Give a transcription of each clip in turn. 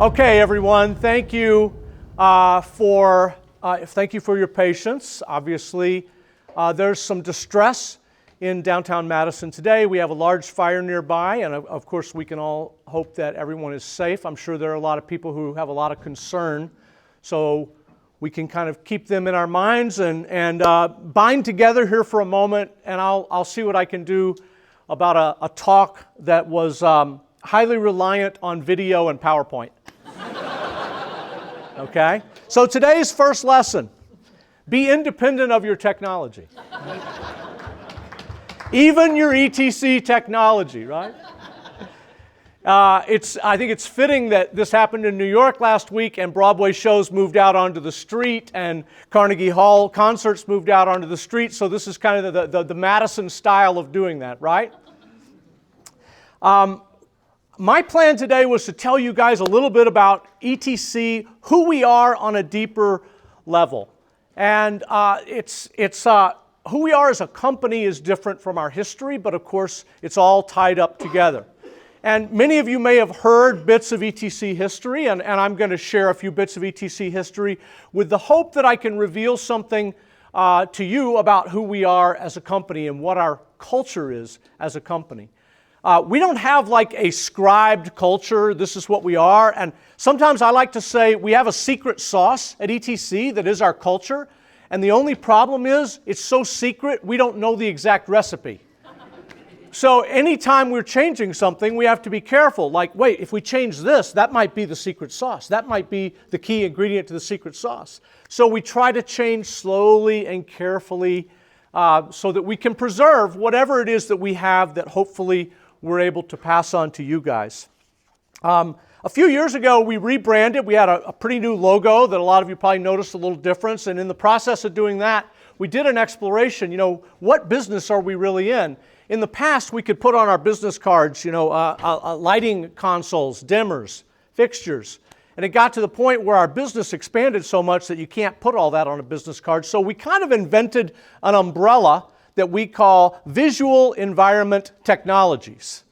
Okay, everyone. Thank you for your patience. Obviously, there's some distress in downtown Madison today. We have a large fire nearby, and of course, we can all hope that everyone is safe. I'm sure there are a lot of people who have a lot of concern, so we can kind of keep them in our minds and bind together here for a moment, and I'll see what I can do about a talk that was highly reliant on video and PowerPoint. Okay? So today's first lesson, be independent of your technology. Even your ETC technology, right? I think it's fitting that this happened in New York last week and Broadway shows moved out onto the street and Carnegie Hall concerts moved out onto the street, so this is kind of the Madison style of doing that, right? My plan today was to tell you guys a little bit about ETC, who we are on a deeper level. And who we are as a company is different from our history, but of course it's all tied up together. And many of you may have heard bits of ETC history, and I'm going to share a few bits of ETC history with the hope that I can reveal something to you about who we are as a company and what our culture is as a company. We don't have like a scribed culture, this is what we are, and sometimes I like to say we have a secret sauce at ETC that is our culture, and the only problem is it's so secret we don't know the exact recipe. So anytime we're changing something, we have to be careful, like, wait, if we change this, that might be the secret sauce, that might be the key ingredient to the secret sauce. So we try to change slowly and carefully so that we can preserve whatever it is that we have that hopefully we're able to pass on to you guys. A few years ago, we rebranded. We had a pretty new logo that a lot of you probably noticed a little difference. And in the process of doing that, we did an exploration. What business are we really in? In the past, we could put on our business cards, lighting consoles, dimmers, fixtures. And it got to the point where our business expanded so much that you can't put all that on a business card. So we kind of invented an umbrella that we call Visual Environment Technologies.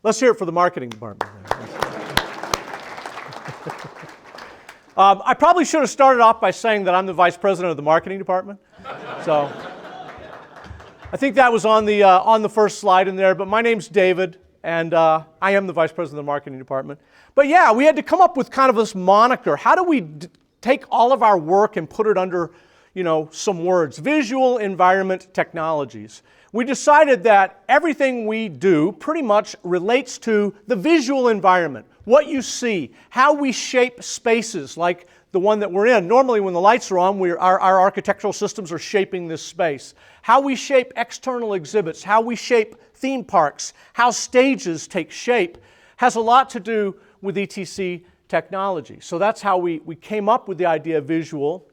Let's hear it for the marketing department. I probably should have started off by saying that I'm the vice president of the marketing department. So I think that was on the first slide in there, but my name's David, and I am the vice president of the marketing department. But yeah, we had to come up with kind of this moniker. How do we take all of our work and put it under some words? Visual Environment Technologies. We decided that everything we do pretty much relates to the visual environment, what you see, how we shape spaces like the one that we're in. Normally when the lights are on, our architectural systems are shaping this space. How we shape external exhibits, how we shape theme parks, how stages take shape has a lot to do with ETC technology. So that's how we came up with the idea of Visual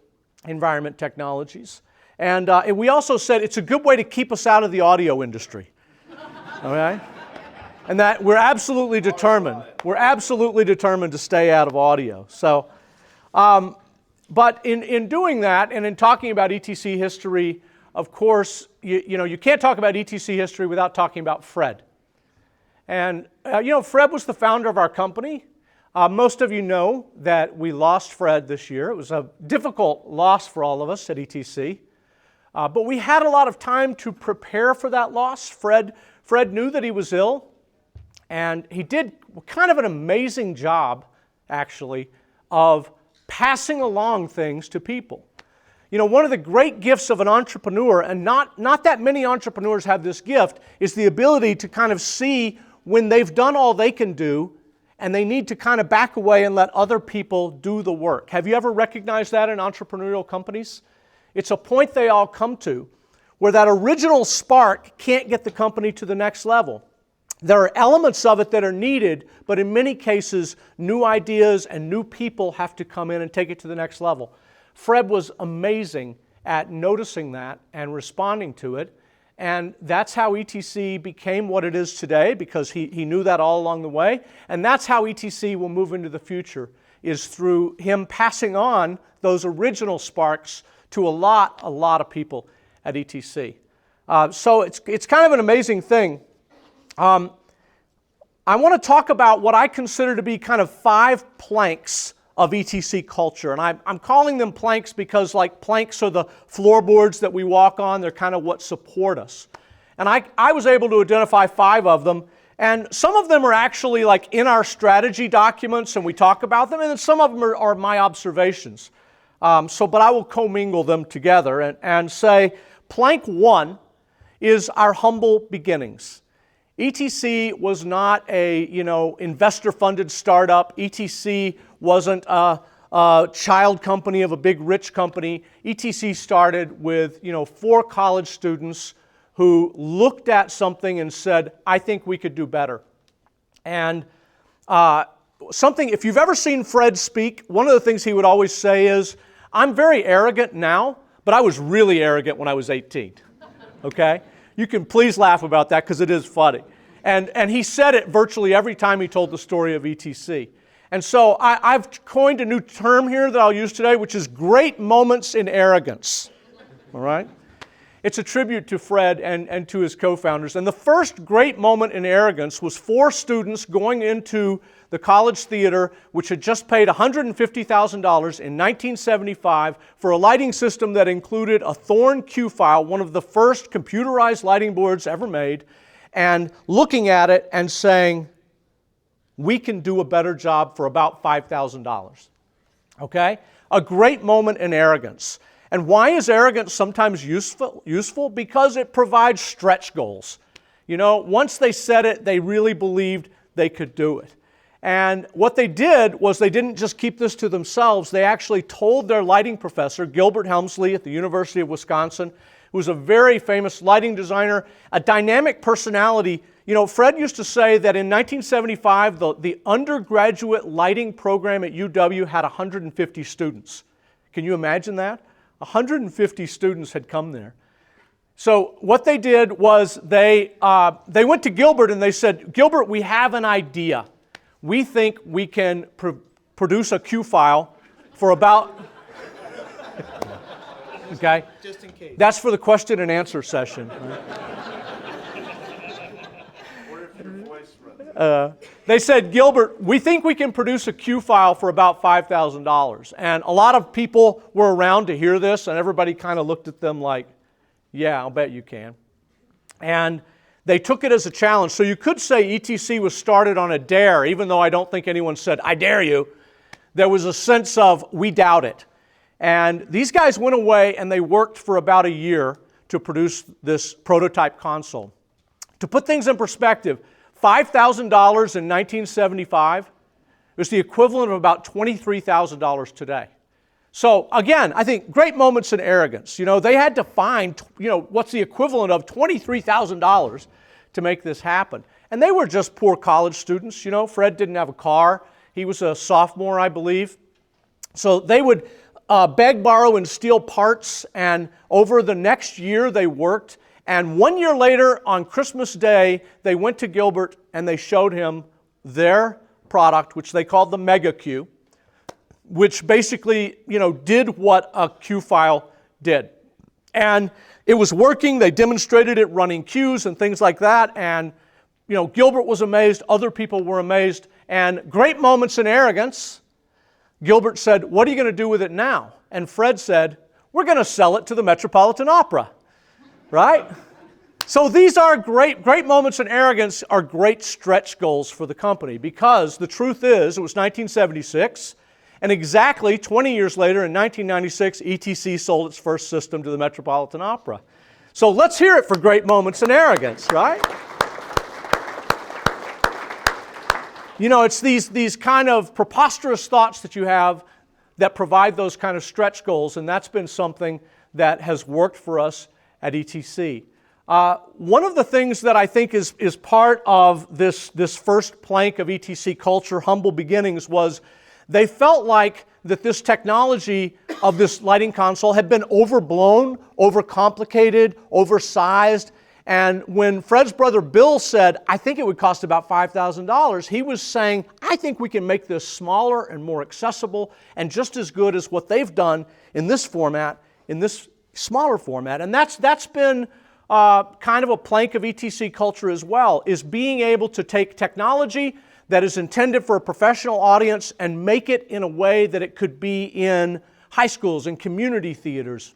Environment Technologies. And we also said it's a good way to keep us out of the audio industry. Okay? And that we're absolutely determined. We're absolutely determined to stay out of audio. So, but in doing that and in talking about ETC history, of course, you can't talk about ETC history without talking about Fred. And Fred was the founder of our company. Most of you know that we lost Fred this year. It was a difficult loss for all of us at ETC. But we had a lot of time to prepare for that loss. Fred knew that he was ill, and he did kind of an amazing job, actually, of passing along things to people. One of the great gifts of an entrepreneur, and not that many entrepreneurs have this gift, is the ability to kind of see when they've done all they can do and they need to kind of back away and let other people do the work. Have you ever recognized that in entrepreneurial companies? It's a point they all come to where that original spark can't get the company to the next level. There are elements of it that are needed, but in many cases, new ideas and new people have to come in and take it to the next level. Fred was amazing at noticing that and responding to it, and that's how ETC became what it is today, because he knew that all along the way, and that's how ETC will move into the future, is through him passing on those original sparks to a lot of people at ETC. So it's kind of an amazing thing. I want to talk about what I consider to be kind of 5 planks of ETC culture. And I'm calling them planks because like planks are the floorboards that we walk on. They're kind of what support us. And I was able to identify 5 of them. And some of them are actually like in our strategy documents and we talk about them. And then some of them are my observations. But I will commingle them together and say plank 1 is our humble beginnings. ETC was not a investor-funded startup. ETC wasn't a child company of a big rich company. ETC started with 4 college students who looked at something and said, I think we could do better. And if you've ever seen Fred speak, one of the things he would always say is, I'm very arrogant now, but I was really arrogant when I was 18. Okay? You can please laugh about that because it is funny. And he said it virtually every time he told the story of ETC. And so I've coined a new term here that I'll use today, which is great moments in arrogance. All right? It's a tribute to Fred and to his co-founders. And the first great moment in arrogance was 4 students going into the college theater, which had just paid $150,000 in 1975 for a lighting system that included a Thorn Q file, one of the first computerized lighting boards ever made, and looking at it and saying, we can do a better job for about $5,000. Okay? A great moment in arrogance. And why is arrogance sometimes useful? Because it provides stretch goals. Once they said it, they really believed they could do it. And what they did was they didn't just keep this to themselves. They actually told their lighting professor, Gilbert Helmsley at the University of Wisconsin, who was a very famous lighting designer, a dynamic personality. Fred used to say that in 1975, the undergraduate lighting program at UW had 150 students. Can you imagine that? 150 students had come there. So what they did was they went to Gilbert and they said, Gilbert, we have an idea. We think we can produce a Q file for about... Okay? Just in case. That's for the question and answer session. They said, Gilbert, we think we can produce a Q file for about $5,000. And a lot of people were around to hear this, and everybody kind of looked at them like, yeah, I'll bet you can. And they took it as a challenge. So you could say ETC was started on a dare, even though I don't think anyone said, I dare you. There was a sense of, we doubt it. And these guys went away and they worked for about a year to produce this prototype console. To put things in perspective, $5,000 in 1975 was the equivalent of about $23,000 today. So again, I think great moments in arrogance. They had to find, what's the equivalent of $23,000 to make this happen. And they were just poor college students. Fred didn't have a car. He was a sophomore, I believe. So they would beg, borrow, and steal parts. And over the next year, they worked. And 1 year later, on Christmas Day, they went to Gilbert and they showed him their product, which they called the Mega Q, which basically, did what a Q file did. And it was working. They demonstrated it running queues and things like that. And, Gilbert was amazed. Other people were amazed. And great moments in arrogance. Gilbert said, what are you going to do with it now? And Fred said, we're going to sell it to the Metropolitan Opera. Right? So these are great moments in arrogance are great stretch goals for the company because the truth is it was 1976 and exactly 20 years later in 1996 ETC sold its first system to the Metropolitan Opera. So let's hear it for great moments in arrogance, right? It's these kind of preposterous thoughts that you have that provide those kind of stretch goals, and that's been something that has worked for us at ETC. One of the things that I think is part of this first plank of ETC culture, humble beginnings, was they felt like that this technology of this lighting console had been overblown, overcomplicated, oversized. And when Fred's brother Bill said, I think it would cost about $5,000, he was saying, I think we can make this smaller and more accessible and just as good as what they've done in this format, in this smaller format. And that's been kind of a plank of ETC culture as well, is being able to take technology that is intended for a professional audience and make it in a way that it could be in high schools and community theaters.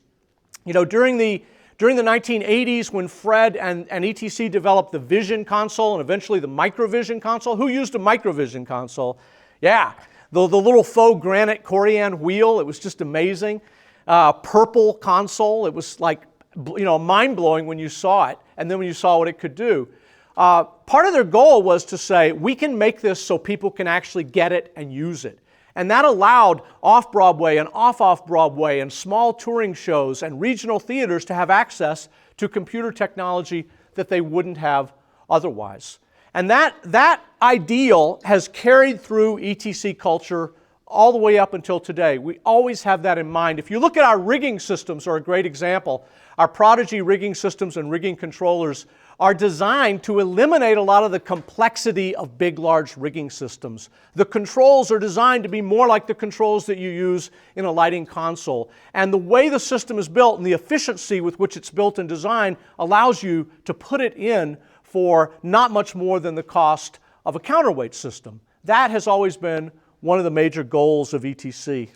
You know, during the 1980s, when Fred and ETC developed the Vision console and eventually the Microvision console, who used a Microvision console? Yeah, the little faux granite Corian wheel, it was just amazing. Purple console, it was like, you know, mind-blowing when you saw it, and then when you saw what it could do. Part of their goal was to say, we can make this so people can actually get it and use it. And that allowed off-Broadway and off-Broadway and small touring shows and regional theaters to have access to computer technology that they wouldn't have otherwise. And that ideal has carried through ETC culture all the way up until today. We always have that in mind. If you look at our rigging systems, are a great example. Our Prodigy rigging systems and rigging controllers are designed to eliminate a lot of the complexity of big, large rigging systems. The controls are designed to be more like the controls that you use in a lighting console. And the way the system is built and the efficiency with which it's built and designed allows you to put it in for not much more than the cost of a counterweight system. That has always been one of the major goals of ETC.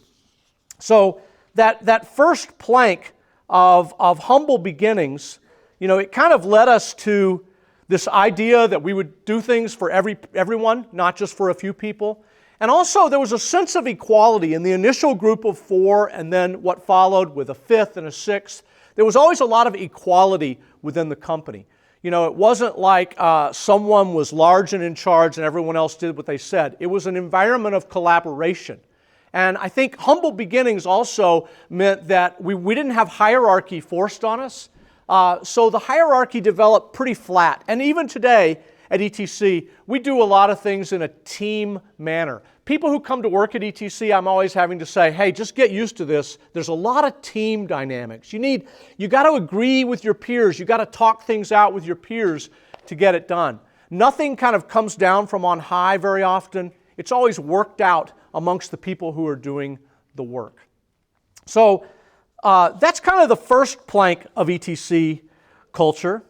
So that first plank of humble beginnings, you know, it kind of led us to this idea that we would do things for everyone, not just for a few people. And also there was a sense of equality in the initial group of 4 and then what followed with a 5th and a 6th. There was always a lot of equality within the company. You know, it wasn't like someone was large and in charge and everyone else did what they said. It was an environment of collaboration. And I think humble beginnings also meant that we didn't have hierarchy forced on us. So the hierarchy developed pretty flat. And even today at ETC, we do a lot of things in a team manner. People who come to work at ETC, I'm always having to say, hey, just get used to this. There's a lot of team dynamics. You got to agree with your peers. You got to talk things out with your peers to get it done. Nothing kind of comes down from on high very often. It's always worked out amongst the people who are doing the work. So that's kind of the first plank of ETC culture.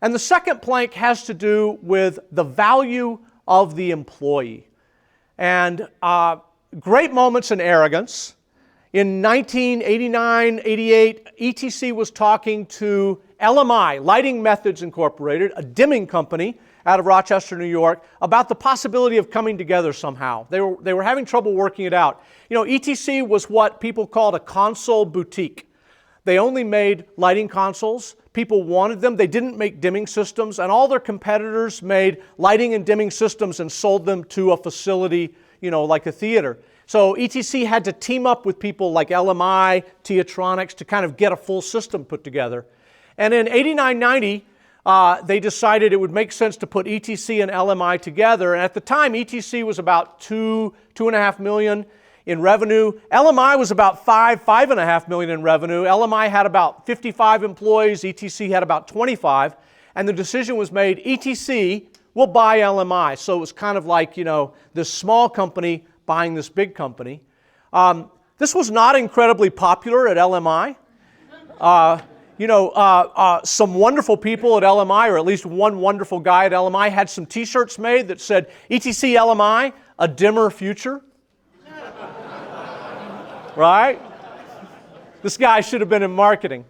And the second plank has to do with the value of the employee. And great moments in Arrogance. In 1989, 88, ETC was talking to LMI, Lighting Methods Incorporated, a dimming company out of Rochester, New York, about the possibility of coming together somehow. They were having trouble working it out. You know, ETC was what people called a console boutique. They only made lighting consoles. People wanted them. They didn't make dimming systems, and all their competitors made lighting and dimming systems and sold them to a facility, you know, like a theater. So ETC had to team up with people like LMI, Teatronics to kind of get a full system put together. And in 89, 90, they decided it would make sense to put ETC and LMI together. And at the time, ETC was about $2.5 million in revenue. LMI was about $5.5 million in revenue. LMI had about 55 employees. ETC had about 25. And the decision was made, ETC will buy LMI. So it was kind of like, you know, this small company buying this big company. This was not incredibly popular at LMI. Some wonderful people at LMI, or at least one wonderful guy at LMI, had some t-shirts made that said, ETC LMI, a dimmer future. Right? This guy should have been in marketing.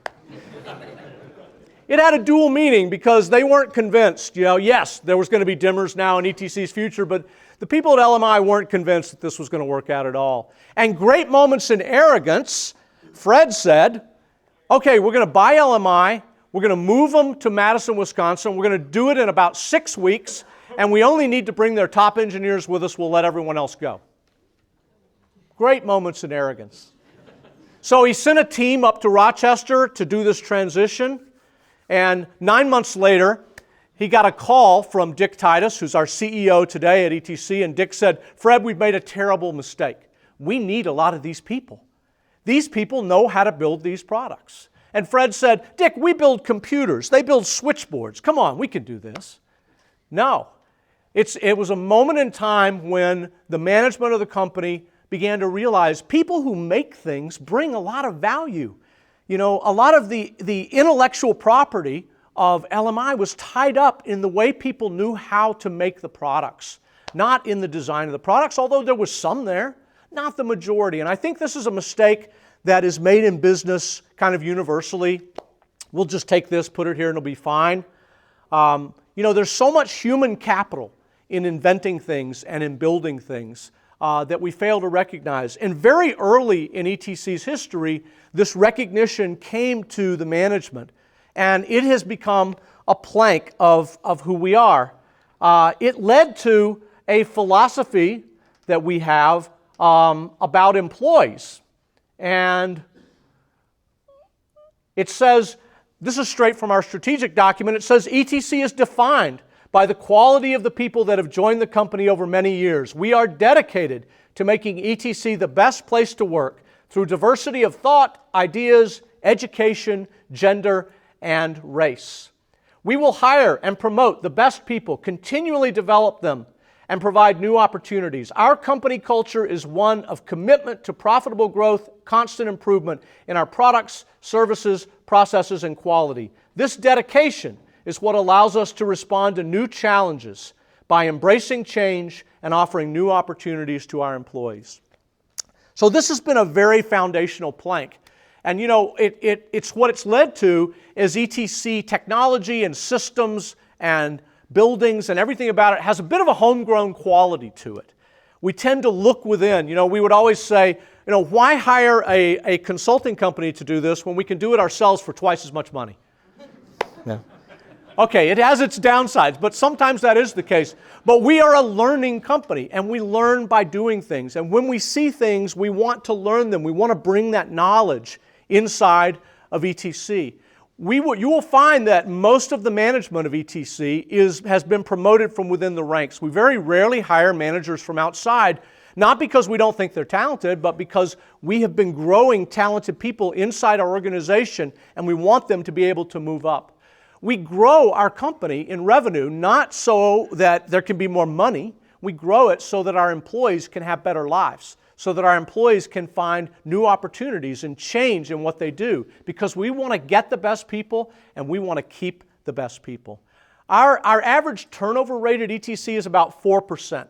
It had a dual meaning because they weren't convinced. You know, yes, there was going to be dimmers now in ETC's future, but the people at LMI weren't convinced that this was going to work out at all. And great moments in Arrogance, Fred said, okay, we're going to buy LMI, we're going to move them to Madison, Wisconsin, we're going to do it in about 6 weeks, and we only need to bring their top engineers with us, we'll let everyone else go. Great moments in Arrogance. So he sent a team up to Rochester to do this transition, and 9 months later, he got a call from Dick Titus, who's our CEO today at ETC, and Dick said, Fred, we've made a terrible mistake. We need a lot of these people. These people know how to build these products. And Fred said, Dick, we build computers. They build switchboards. Come on, we can do this. No. It was a moment in time when the management of the company began to realize people who make things bring a lot of value. You know, a lot of the intellectual property of LMI was tied up in the way people knew how to make the products, not in the design of the products, although there was some there, not the majority. And I think this is a mistake that is made in business kind of universally. We'll just take this, put it here, and it'll be fine. There's so much human capital in inventing things and in building things that we fail to recognize. And very early in ETC's history, this recognition came to the management, and it has become a plank of who we are. It led to a philosophy that we have about employees. And it says, this is straight from our strategic document, it says ETC is defined by the quality of the people that have joined the company over many years. We are dedicated to making ETC the best place to work through diversity of thought, ideas, education, gender, and race. We will hire and promote the best people, continually develop them, and provide new opportunities. Our company culture is one of commitment to profitable growth, constant improvement in our products, services, processes, and quality. This dedication is what allows us to respond to new challenges by embracing change and offering new opportunities to our employees. So this has been a very foundational plank. And it's what it's led to is ETC technology and systems and buildings and everything about it has a bit of a homegrown quality to it. We tend to look within. We would always say, why hire a consulting company to do this when we can do it ourselves for twice as much money? Yeah. Okay, it has its downsides, but sometimes that is the case. But we are a learning company, and we learn by doing things. And when we see things, we want to learn them. We want to bring that knowledge inside of ETC. You will find that most of the management of ETC has been promoted from within the ranks. We very rarely hire managers from outside, not because we don't think they're talented, but because we have been growing talented people inside our organization, and we want them to be able to move up. We grow our company in revenue not so that there can be more money. We grow it so that our employees can have better lives, so that our employees can find new opportunities and change in what they do, because we want to get the best people and we want to keep the best people. Our average turnover rate at ETC is about 4%.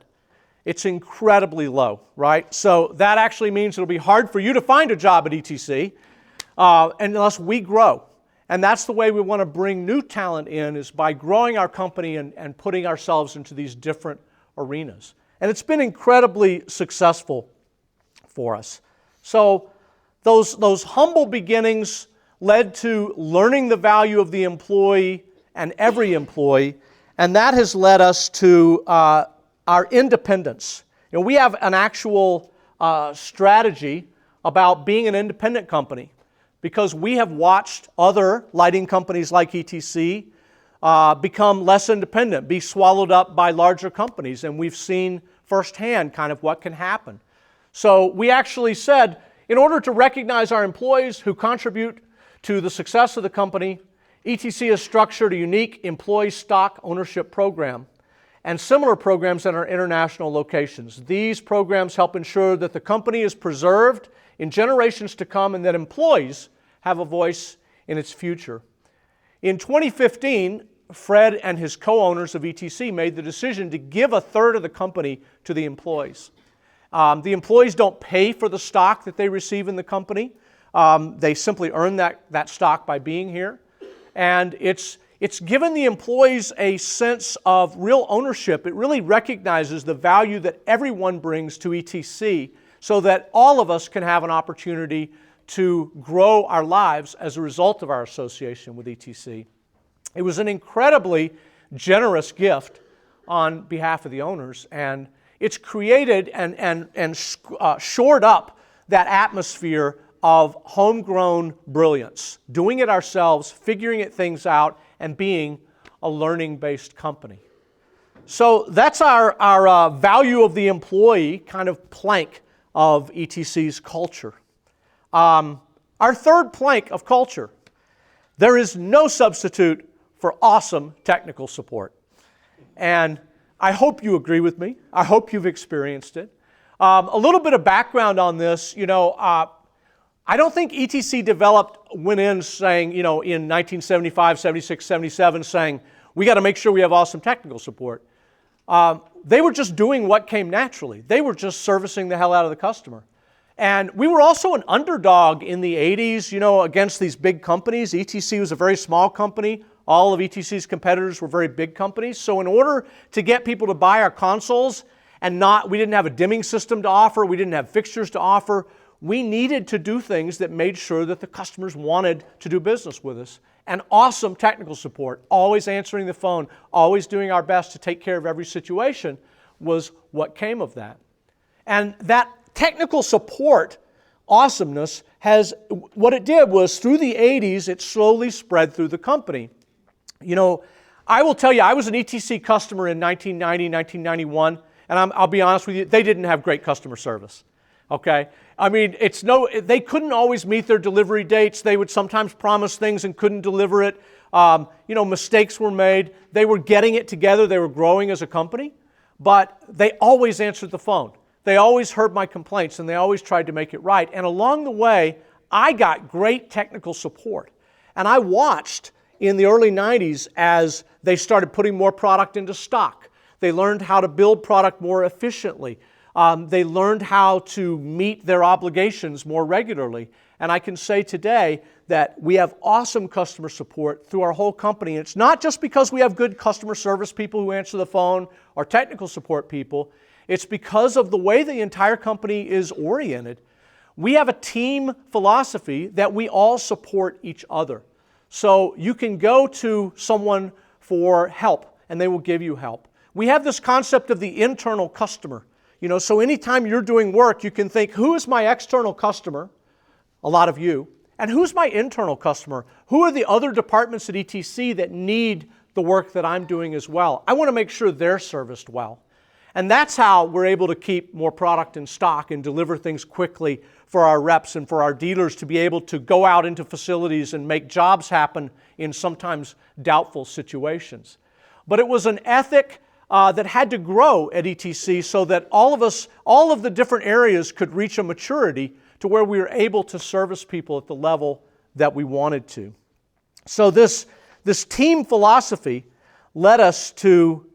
It's incredibly low, right? So that actually means it'll be hard for you to find a job at ETC unless we grow. And that's the way we want to bring new talent in, is by growing our company and putting ourselves into these different arenas. And it's been incredibly successful for us. So those humble beginnings led to learning the value of the employee and every employee, and that has led us to our independence. We have an actual strategy about being an independent company, because we have watched other lighting companies like ETC become less independent, be swallowed up by larger companies, and we've seen firsthand kind of what can happen. So we actually said, in order to recognize our employees who contribute to the success of the company, ETC has structured a unique employee stock ownership program and similar programs at our international locations. These programs help ensure that the company is preserved in generations to come and that employees have a voice in its future. In 2015, Fred and his co-owners of ETC made the decision to give a third of the company to the employees. The employees don't pay for the stock that they receive in the company. They simply earn that stock by being here. And it's given the employees a sense of real ownership. It really recognizes the value that everyone brings to ETC, so that all of us can have an opportunity to grow our lives as a result of our association with ETC. It was an incredibly generous gift on behalf of the owners, and it's created and shored up that atmosphere of homegrown brilliance, doing it ourselves, figuring things out, and being a learning-based company. So that's our value of the employee kind of plank of ETC's culture. Our third plank of culture: there is no substitute for awesome technical support. And I hope you agree with me. I hope you've experienced it. A little bit of background on this. I don't think ETC went in saying, in 1975, 76, 77, saying, we got to make sure we have awesome technical support. They were just doing what came naturally. They were just servicing the hell out of the customer. And we were also an underdog in the 80s, against these big companies. ETC was a very small company. All of ETC's competitors were very big companies. So in order to get people to buy our consoles, we didn't have a dimming system to offer, we didn't have fixtures to offer, we needed to do things that made sure that the customers wanted to do business with us. And awesome technical support, always answering the phone, always doing our best to take care of every situation was what came of that. And that technical support awesomeness what it did was through the 80s, it slowly spread through the company. I will tell you, I was an ETC customer in 1990, 1991, and I'll be honest with you, they didn't have great customer service. Okay? I mean, they couldn't always meet their delivery dates. They would sometimes promise things and couldn't deliver it. Mistakes were made. They were getting it together. They were growing as a company, but they always answered the phone. They always heard my complaints, and they always tried to make it right. And along the way, I got great technical support. And I watched in the early 90s as they started putting more product into stock. They learned how to build product more efficiently. They learned how to meet their obligations more regularly. And I can say today that we have awesome customer support through our whole company. It's not just because we have good customer service people who answer the phone or technical support people. It's because of the way the entire company is oriented. We have a team philosophy that we all support each other. So you can go to someone for help, and they will give you help. We have this concept of the internal customer. So anytime you're doing work, you can think, who is my external customer? A lot of you. And who's my internal customer? Who are the other departments at ETC that need the work that I'm doing as well? I want to make sure they're serviced well. And that's how we're able to keep more product in stock and deliver things quickly for our reps and for our dealers to be able to go out into facilities and make jobs happen in sometimes doubtful situations. But it was an ethic that had to grow at ETC so that all of the different areas could reach a maturity to where we were able to service people at the level that we wanted to. So this team philosophy led us to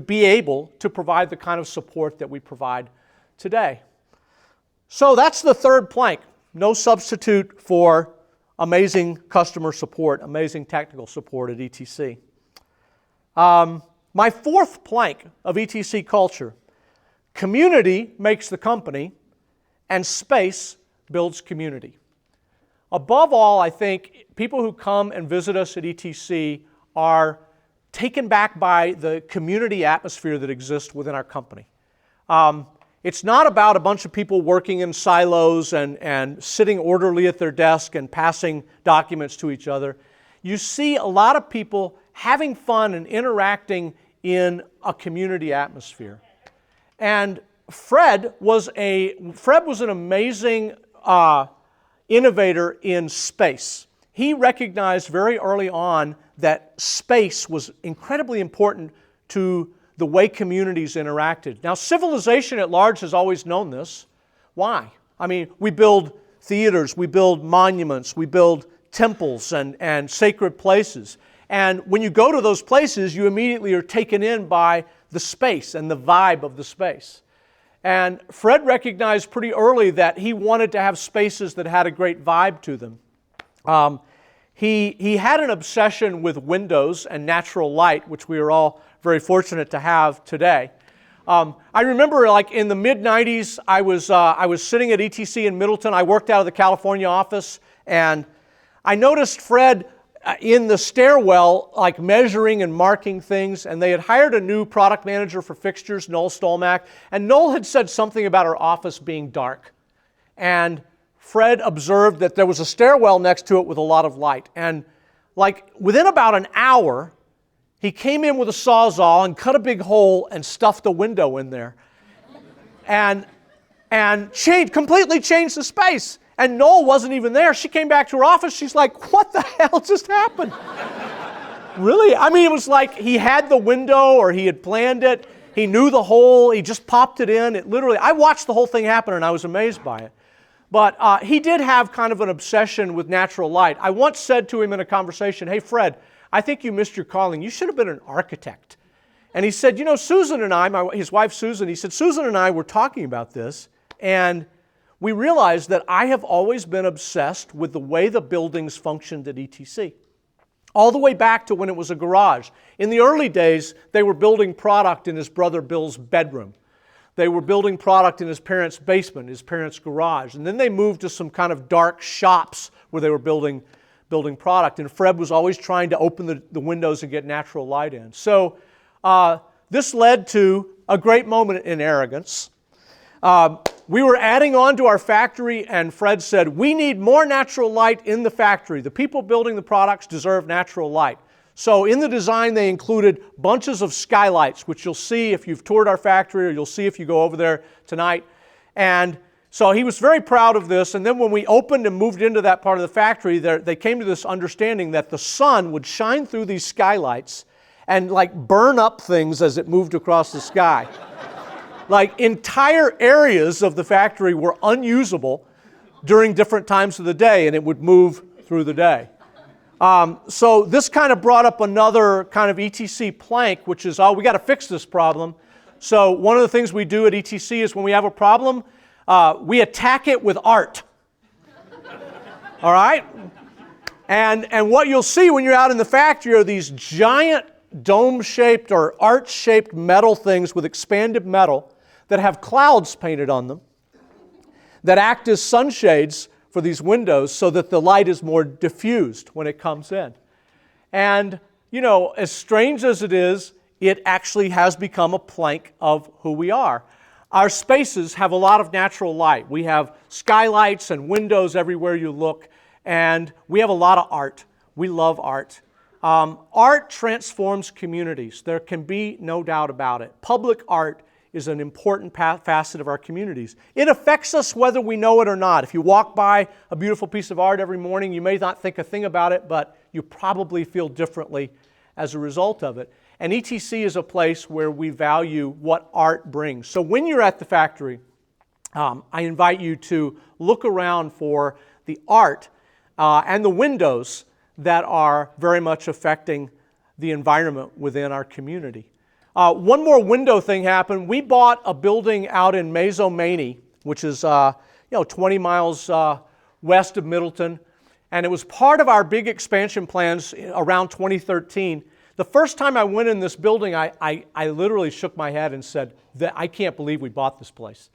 be able to provide the kind of support that we provide today. So that's the third plank. No substitute for amazing customer support, amazing technical support at ETC. My fourth plank of ETC culture, community makes the company and space builds community. Above all, I think people who come and visit us at ETC are taken back by the community atmosphere that exists within our company. It's not about a bunch of people working in silos and sitting orderly at their desk and passing documents to each other. You see a lot of people having fun and interacting in a community atmosphere. And Fred was an amazing innovator in space. He recognized very early on that space was incredibly important to the way communities interacted. Now, civilization at large has always known this. Why? I mean, we build theaters, we build monuments, we build temples and sacred places. And when you go to those places, you immediately are taken in by the space and the vibe of the space. And Fred recognized pretty early that he wanted to have spaces that had a great vibe to them. He had an obsession with windows and natural light, which we are all very fortunate to have today. I remember, like in the mid-90s, I was sitting at ETC in Middleton. I worked out of the California office, and I noticed Fred in the stairwell, like measuring and marking things, and they had hired a new product manager for fixtures, Noel Stolmack, and Noel had said something about our office being dark. And Fred observed that there was a stairwell next to it with a lot of light. And like within about an hour, he came in with a Sawzall and cut a big hole and stuffed a window in there. And completely changed the space. And Noel wasn't even there. She came back to her office. She's like, what the hell just happened? Really? I mean, it was like he had the window or he had planned it. He knew the hole. He just popped it in. I watched the whole thing happen and I was amazed by it. But he did have kind of an obsession with natural light. I once said to him in a conversation, "Hey, Fred, I think you missed your calling. You should have been an architect." And he said, Susan and I, his wife Susan, he said, Susan and I were talking about this, and we realized that I have always been obsessed with the way the buildings functioned at ETC. All the way back to when it was a garage. In the early days, they were building product in his brother Bill's bedroom. They were building product in his parents' basement, his parents' garage. And then they moved to some kind of dark shops where they were building product. And Fred was always trying to open the windows and get natural light in. So this led to a great moment in Arrogance. We were adding on to our factory, and Fred said, "We need more natural light in the factory. The people building the products deserve natural light." So in the design, they included bunches of skylights, which you'll see if you've toured our factory, or you'll see if you go over there tonight. And so he was very proud of this. And then when we opened and moved into that part of the factory, they came to this understanding that the sun would shine through these skylights and like burn up things as it moved across the sky. Like entire areas of the factory were unusable during different times of the day, and it would move through the day. So this kind of brought up another kind of ETC plank, which is, we got to fix this problem. So one of the things we do at ETC is when we have a problem, we attack it with art. All right? And what you'll see when you're out in the factory are these giant dome-shaped or arch-shaped metal things with expanded metal that have clouds painted on them that act as sunshades for these windows so that the light is more diffused when it comes in. And, as strange as it is, it actually has become a plank of who we are. Our spaces have a lot of natural light. We have skylights and windows everywhere you look, and we have a lot of art. We love art. Art transforms communities. There can be no doubt about it. Public art is an important facet of our communities. It affects us whether we know it or not. If you walk by a beautiful piece of art every morning, you may not think a thing about it, but you probably feel differently as a result of it. And ETC is a place where we value what art brings. So when you're at the factory, I invite you to look around for the art and the windows that are very much affecting the environment within our community. One more window thing happened. We bought a building out in Mazomanie, which is 20 miles west of Middleton, and it was part of our big expansion plans around 2013. The first time I went in this building, I literally shook my head and said, I can't believe we bought this place.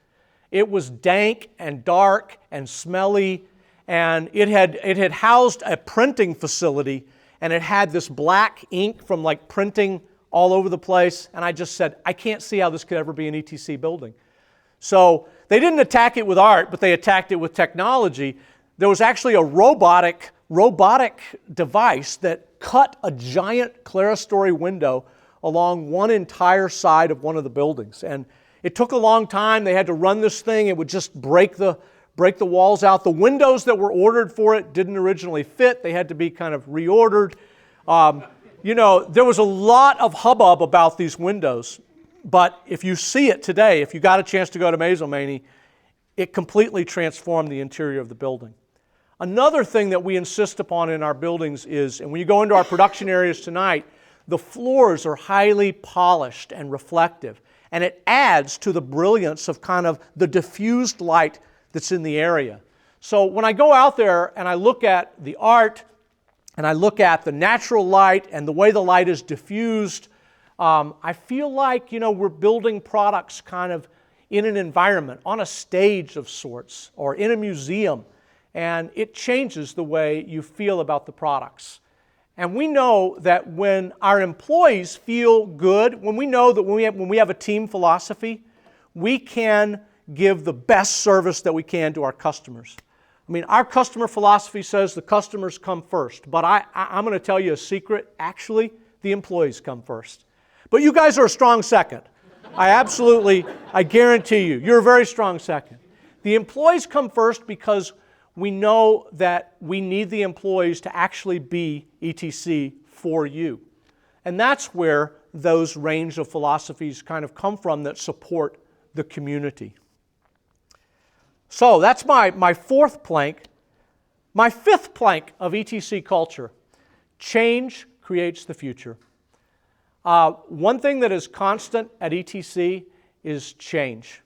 It was dank and dark and smelly, and it had housed a printing facility, and it had this black ink from like printing all over the place, and I just said, I can't see how this could ever be an ETC building. So they didn't attack it with art, but they attacked it with technology. There was actually a robotic device that cut a giant clerestory window along one entire side of one of the buildings. And it took a long time. They had to run this thing. It would just break the walls out. The windows that were ordered for it didn't originally fit. They had to be kind of reordered. There was a lot of hubbub about these windows, but if you see it today, if you got a chance to go to Mazomanie, it completely transformed the interior of the building. Another thing that we insist upon in our buildings is, and when you go into our production areas tonight, the floors are highly polished and reflective, and it adds to the brilliance of kind of the diffused light that's in the area. So when I go out there and I look at the art, and I look at the natural light and the way the light is diffused, I feel like, we're building products kind of in an environment, on a stage of sorts, or in a museum, and it changes the way you feel about the products. And we know that when our employees feel good, when we know that when we have a team philosophy, we can give the best service that we can to our customers. Our customer philosophy says the customers come first, but I'm going to tell you a secret. Actually, the employees come first. But you guys are a strong second. I guarantee you, you're a very strong second. The employees come first because we know that we need the employees to actually be ETC for you. And that's where those range of philosophies kind of come from that support the community. So that's my fourth plank. My fifth plank of ETC culture, change creates the future. One thing that is constant at ETC is change.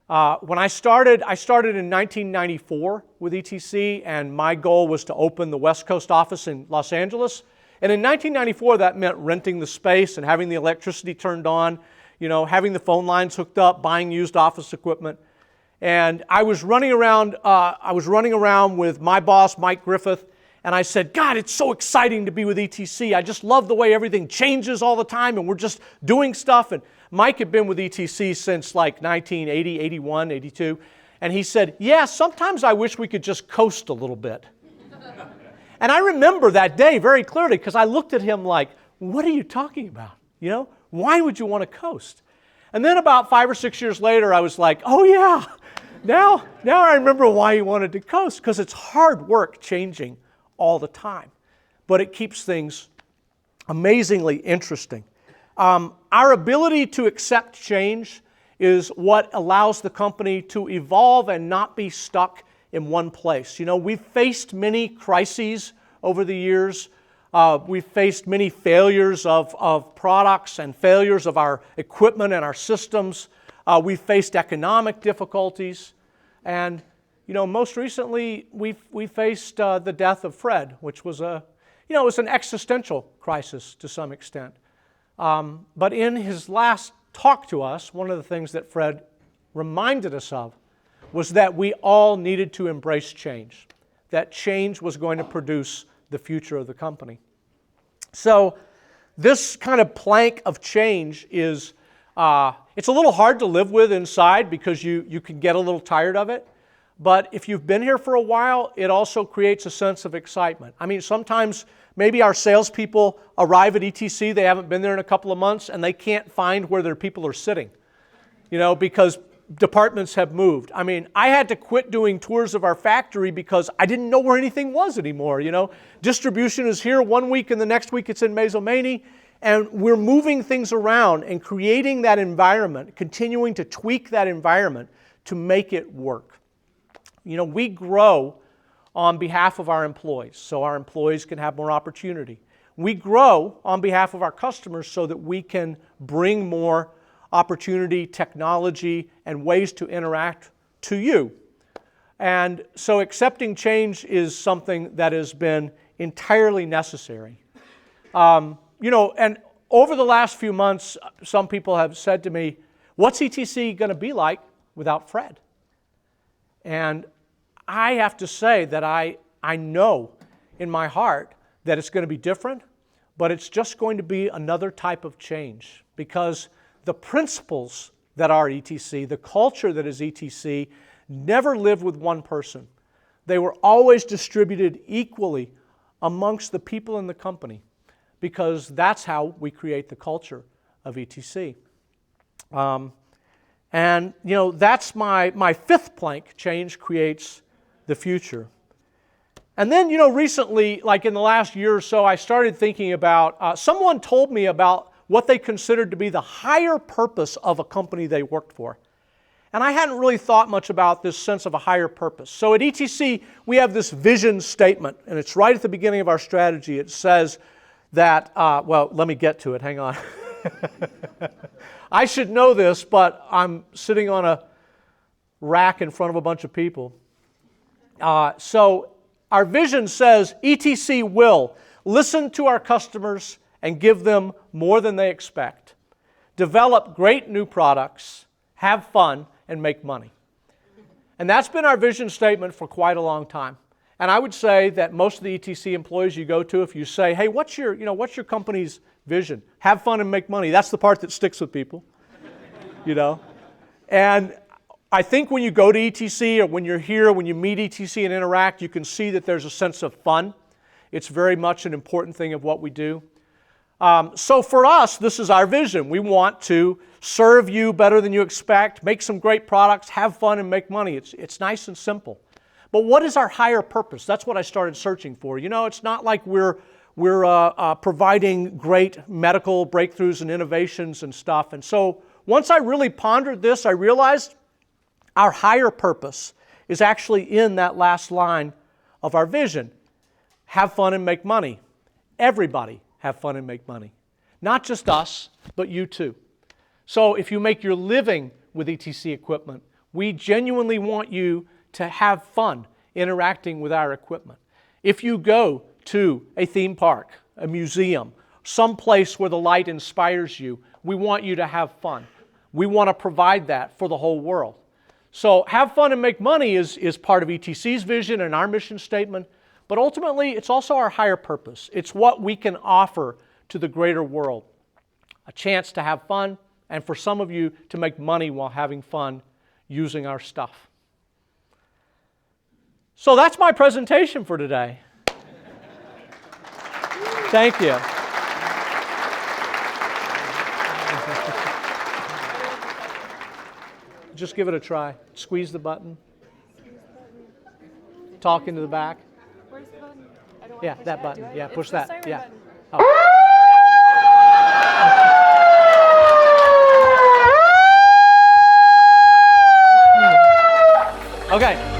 When I started in 1994 with ETC, and my goal was to open the West Coast office in Los Angeles. And in 1994, that meant renting the space and having the electricity turned on, having the phone lines hooked up, buying used office equipment. And I was running around with my boss, Mike Griffith, and I said, God, it's so exciting to be with ETC. I just love the way everything changes all the time, and we're just doing stuff. And Mike had been with ETC since like 1980, 81, 82. And he said, yeah, sometimes I wish we could just coast a little bit. And I remember that day very clearly because I looked at him like, what are you talking about? Why would you want to coast? And then about 5 or 6 years later, I was like, oh yeah, now I remember why he wanted to coast, because it's hard work changing all the time. But it keeps things amazingly interesting. Our ability to accept change is what allows the company to evolve and not be stuck in one place. We've faced many crises over the years. We've faced many failures of products and failures of our equipment and our systems. We've faced economic difficulties. And, most recently, we faced the death of Fred, which was it was an existential crisis to some extent. But in his last talk to us, one of the things that Fred reminded us of was that we all needed to embrace change, that change was going to produce the future of the company. So this kind of plank of change is, it's a little hard to live with inside because you can get a little tired of it. But if you've been here for a while, it also creates a sense of excitement. I mean, sometimes maybe our salespeople arrive at ETC, they haven't been there in a couple of months, and they can't find where their people are sitting, because departments have moved. I mean, I had to quit doing tours of our factory because I didn't know where anything was anymore, Distribution is here one week and the next week it's in Maizomanie, and we're moving things around and creating that environment, continuing to tweak that environment to make it work. We grow on behalf of our employees, so our employees can have more opportunity. We grow on behalf of our customers so that we can bring more opportunity, technology, and ways to interact to you. And so accepting change is something that has been entirely necessary. And over the last few months, some people have said to me, what's ETC going to be like without Fred? And I have to say that I know in my heart that it's going to be different, but it's just going to be another type of change, because the principles that are ETC, the culture that is ETC, never lived with one person. They were always distributed equally amongst the people in the company, because that's how we create the culture of ETC. That's my fifth plank, change creates the future. And then, recently, like in the last year or so, I started thinking about, someone told me about what they considered to be the higher purpose of a company they worked for. And I hadn't really thought much about this sense of a higher purpose. So at ETC, we have this vision statement, and it's right at the beginning of our strategy. It says that, let me get to it, hang on. I should know this, but I'm sitting on a rack in front of a bunch of people. So our vision says, ETC will listen to our customers and give them more than they expect, develop great new products, have fun, and make money. And that's been our vision statement for quite a long time. And I would say that most of the ETC employees you go to, if you say, hey, what's your company's vision? Have fun and make money. That's the part that sticks with people, And I think when you go to ETC or when you're here, when you meet ETC and interact, you can see that there's a sense of fun. It's very much an important thing of what we do. So for us, this is our vision. We want to serve you better than you expect, make some great products, have fun, and make money. It's nice and simple. But what is our higher purpose? That's what I started searching for. It's not like we're providing great medical breakthroughs and innovations and stuff. And so once I really pondered this, I realized our higher purpose is actually in that last line of our vision. Have fun and make money. Everybody have fun and make money. Not just us, but you too. So if you make your living with ETC equipment, we genuinely want you to have fun interacting with our equipment. If you go to a theme park, a museum, some place where the light inspires you, we want you to have fun. We want to provide that for the whole world. So have fun and make money is part of ETC's vision and our mission statement, but ultimately it's also our higher purpose. It's what we can offer to the greater world. A chance to have fun, and for some of you to make money while having fun using our stuff. So that's my presentation for today. Thank you. Just give it a try. Squeeze the button. Talk into the back. Where's the button? I don't want Yeah, to push that button. Yeah, push that. It's the siren Yeah. button. Oh. Okay.